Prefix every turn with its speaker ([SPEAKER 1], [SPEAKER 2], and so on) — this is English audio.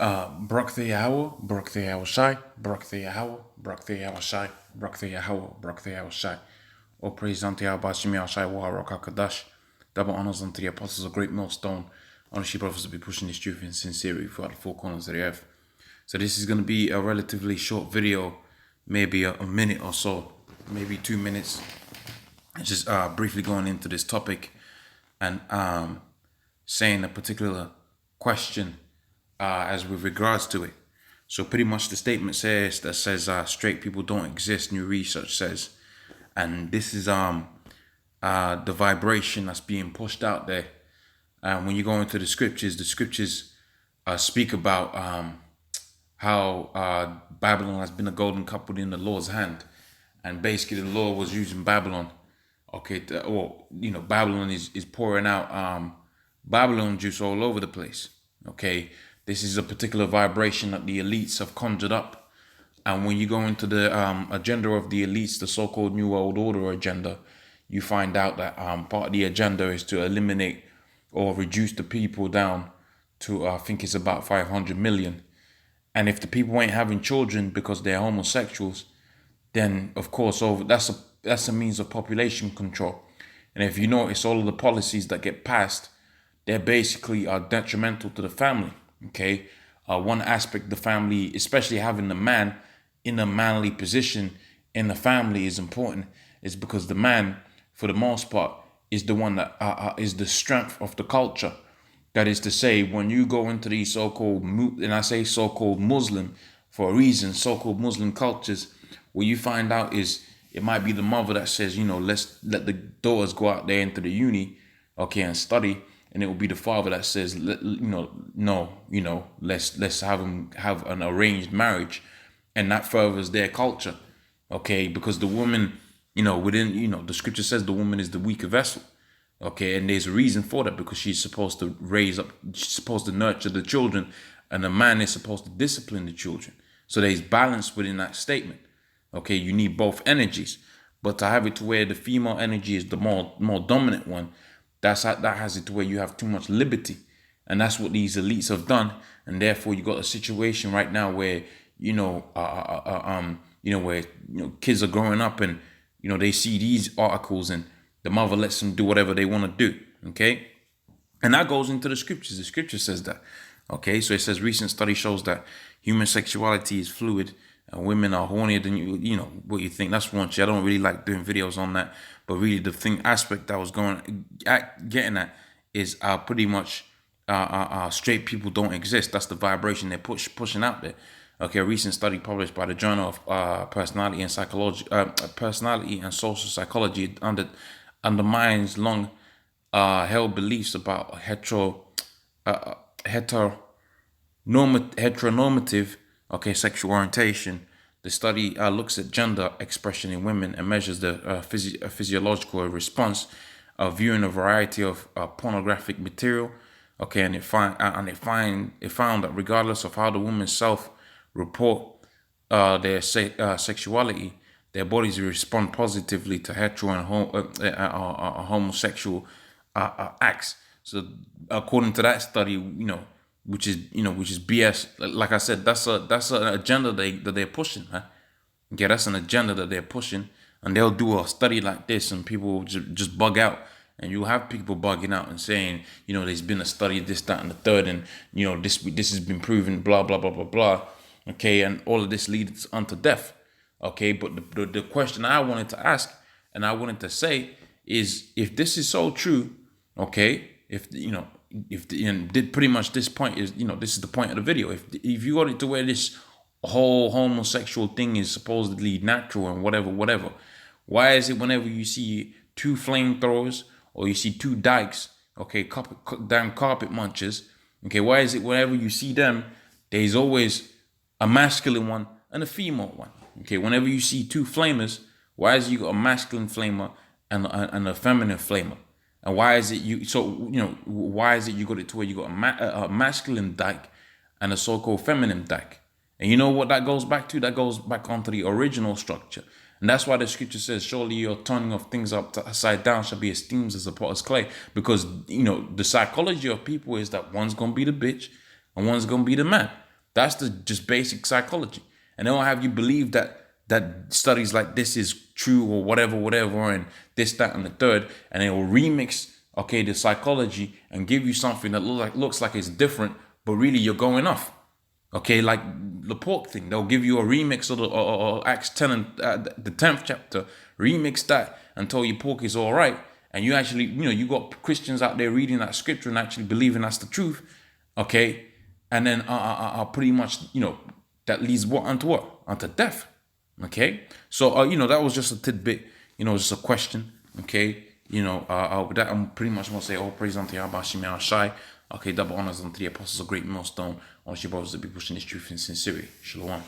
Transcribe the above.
[SPEAKER 1] Barak the Yahweh, Barak the Yahweh Shai, Barak the Yahweh, Barak the Yahweh Shai, Barak the Yahweh, Barak the Yahweh Shai. All praise unto Yahweh Bashim Yahshai Waharak HaKadosh. Double honors unto the apostles of Great Millstone. Honestly, brothers will be pushing this truth in sincerity throughout the four corners of the earth. So this is going to be a relatively short video, maybe a minute or so, maybe 2 minutes. Just briefly going into this topic and saying a particular question as with regards to it. So pretty much the statement says straight people don't exist, new research says. And this is the vibration that's being pushed out there. When you go into the scriptures speak about how Babylon has been a golden cup in the Lord's hand. And basically the Lord was using Babylon. Okay, Babylon is pouring out Babylon juice all over the place. Okay, this is a particular vibration that the elites have conjured up. And when you go into the agenda of the elites, the so-called New World Order agenda, you find out that part of the agenda is to eliminate or reduce the people down to, I think it's about 500 million. And if the people ain't having children because they're homosexuals, then of course that's a means of population control. And if you notice, all of the policies that get passed, they basically are detrimental to the family. Okay, one aspect of the family, especially having the man in a manly position in the family, is important, is because the man, for the most part, is the one that is the strength of the culture. That is to say, when you go into these so-called, and I say so-called Muslim for a reason, so-called Muslim cultures, what you find out is it might be the mother that says, let's let the daughters go out there into the uni, okay, and study. And it will be the father that says, no, let's have them have an arranged marriage. And that furthers their culture, okay? Because the woman, within, the scripture says the woman is the weaker vessel, okay? And there's a reason for that, because she's supposed to she's supposed to nurture the children, and the man is supposed to discipline the children. So there's balance within that statement, okay? You need both energies, but to have it to where the female energy is the more dominant one, that has it to where you have too much liberty. And that's what these elites have done. And therefore you got a situation right now where, where kids are growing up and, they see these articles and the mother lets them do whatever they want to do. Okay. And that goes into the scriptures. The scripture says that. Okay. So it says recent study shows that human sexuality is fluid and women are hornier than what you think. That's one shit. I don't really like doing videos on that. But really the aspect that I was getting at is pretty much straight people don't exist. That's the vibration they're pushing out there. Okay, a recent study published by the Journal of Personality and Social Psychology undermines long held beliefs about heteronormative sexual orientation. The study looks at gender expression in women and measures the physiological response of viewing a variety of pornographic material. Okay, and it found that regardless of how the women self-report their sexuality, their bodies respond positively to hetero and homosexual acts. So, according to that study, which is BS. Like I said, that's an agenda that they're pushing, man. Okay, that's an agenda that they're pushing, and they'll do a study like this, and people will just bug out, and you'll have people bugging out and saying, there's been a study, this, that, and the third, and this has been proven, blah blah blah blah blah. Okay, and all of this leads unto death. Okay, but the question I wanted to ask and I wanted to say is, if this is so true, okay, pretty much this point is, this is the point of the video. If you got it to where this whole homosexual thing is supposedly natural and whatever, why is it whenever you see two flamethrowers or you see two dykes, okay, damn carpet munchers, okay, why is it whenever you see them, there's always a masculine one and a female one? Okay, whenever you see two flamers, why is it you got a masculine flamer and a feminine flamer? And why is it why is it you got it to where you got a masculine dyke and a so-called feminine dyke? And you know what that goes back to? That goes back onto the original structure. And that's why the scripture says, surely your turning of things upside down shall be esteemed as a potter's clay. Because, the psychology of people is that one's going to be the bitch and one's going to be the man. That's the just basic psychology. And they'll have you believe that studies like this is true or whatever, and this, that, and the third, and they will remix, okay, the psychology and give you something that looks like it's different, but really you're going off. Okay, like the pork thing, they'll give you a remix of the or Acts 10 and the 10th chapter, remix that until your pork is all right, and you actually, you got Christians out there reading that scripture and actually believing that's the truth. Okay, and then pretty much, that leads what unto what? Unto death. Okay, so that was just a tidbit, just a question. Okay, that I'm pretty much gonna say all praise unto Yahweh Shemel Shai. Okay, double honors unto the apostles of great millstone. On your brothers that be pushing this truth in sincerity. Shalom.